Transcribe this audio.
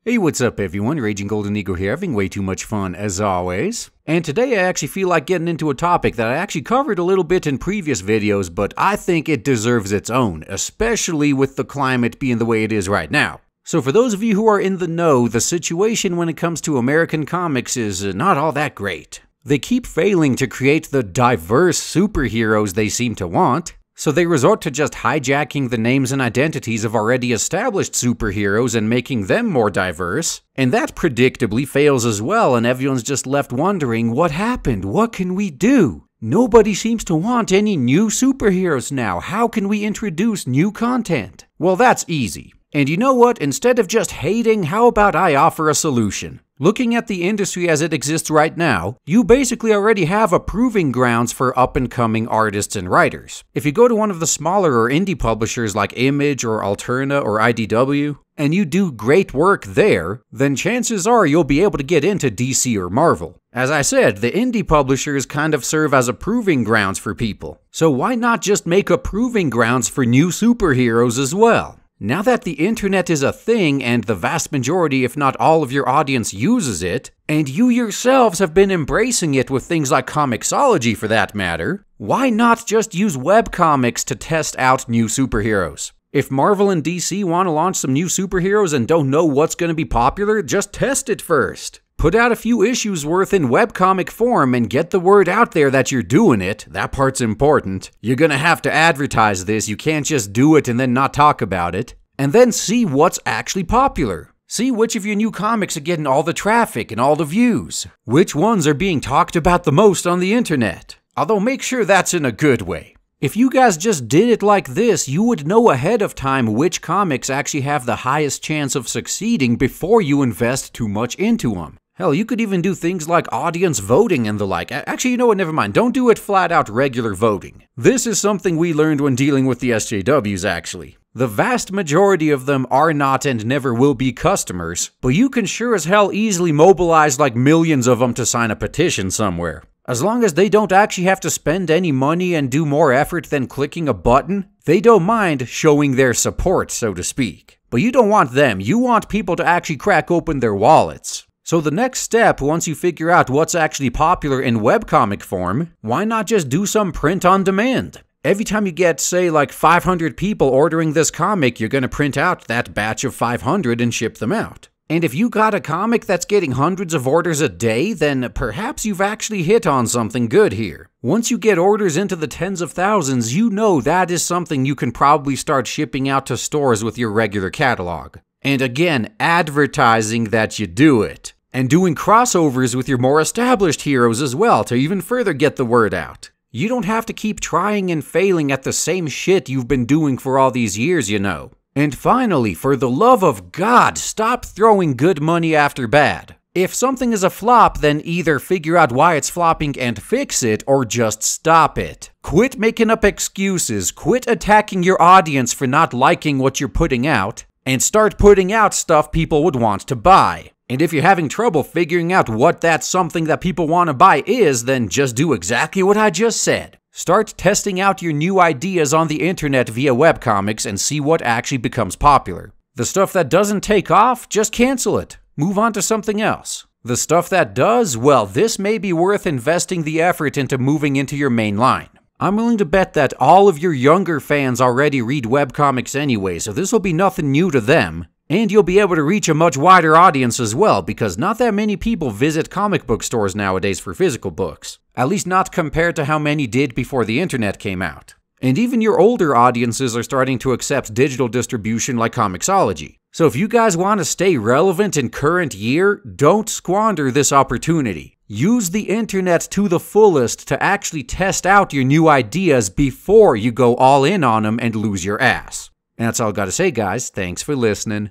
Hey, what's up everyone, Raging Golden Eagle here, having way too much fun as always. And today I actually feel like getting into a topic that I actually covered a little bit in previous videos, but I think it deserves its own, especially with the climate being the way it is right now. So for those of you who are in the know, the situation when it comes to American comics is not all that great. They keep failing to create the diverse superheroes they seem to want. So they resort to just hijacking the names and identities of already established superheroes and making them more diverse. And that predictably fails as well, and everyone's just left wondering, what happened? What can we do? Nobody seems to want any new superheroes now. How can we introduce new content? Well, that's easy. And you know what? Instead of just hating, how about I offer a solution? Looking at the industry as it exists right now, you basically already have a proving grounds for up-and-coming artists and writers. If you go to one of the smaller or indie publishers like Image or Alterna or IDW, and you do great work there, then chances are you'll be able to get into DC or Marvel. As I said, the indie publishers kind of serve as a proving grounds for people. So why not just make a proving grounds for new superheroes as well? Now that the internet is a thing and the vast majority, if not all of your audience uses it, and you yourselves have been embracing it with things like Comixology for that matter, why not just use webcomics to test out new superheroes? If Marvel and DC want to launch some new superheroes and don't know what's going to be popular, just test it first. Put out a few issues worth in webcomic form and get the word out there that you're doing it. That part's important. You're gonna have to advertise this, you can't just do it and then not talk about it. And then see what's actually popular. See which of your new comics are getting all the traffic and all the views. Which ones are being talked about the most on the internet. Although make sure that's in a good way. If you guys just did it like this, you would know ahead of time which comics actually have the highest chance of succeeding before you invest too much into them. Hell, you could even do things like audience voting and the like. Actually, you know what, never mind. Don't do it flat out regular voting. This is something we learned when dealing with the SJWs, actually. The vast majority of them are not and never will be customers, but you can sure as hell easily mobilize like millions of them to sign a petition somewhere. As long as they don't actually have to spend any money and do more effort than clicking a button, they don't mind showing their support, so to speak. But you don't want them, you want people to actually crack open their wallets. So the next step, once you figure out what's actually popular in webcomic form, why not just do some print on demand? Every time you get, say, like 500 people ordering this comic, you're gonna print out that batch of 500 and ship them out. And if you got a comic that's getting hundreds of orders a day, then perhaps you've actually hit on something good here. Once you get orders into the tens of thousands, you know that is something you can probably start shipping out to stores with your regular catalog. And again, advertising that you do it. And doing crossovers with your more established heroes as well to even further get the word out. You don't have to keep trying and failing at the same shit you've been doing for all these years, you know. And finally, for the love of God, stop throwing good money after bad. If something is a flop, then either figure out why it's flopping and fix it, or just stop it. Quit making up excuses, quit attacking your audience for not liking what you're putting out, and start putting out stuff people would want to buy. And if you're having trouble figuring out what that something that people want to buy is, then just do exactly what I just said. Start testing out your new ideas on the internet via webcomics and see what actually becomes popular. The stuff that doesn't take off, just cancel it. Move on to something else. The stuff that does, well, this may be worth investing the effort into moving into your main line. I'm willing to bet that all of your younger fans already read webcomics anyway, so this will be nothing new to them. And you'll be able to reach a much wider audience as well, because not that many people visit comic book stores nowadays for physical books. At least not compared to how many did before the internet came out. And even your older audiences are starting to accept digital distribution like Comixology. So if you guys want to stay relevant in current year, don't squander this opportunity. Use the internet to the fullest to actually test out your new ideas before you go all in on them and lose your ass. And that's all I gotta say, guys. Thanks for listening.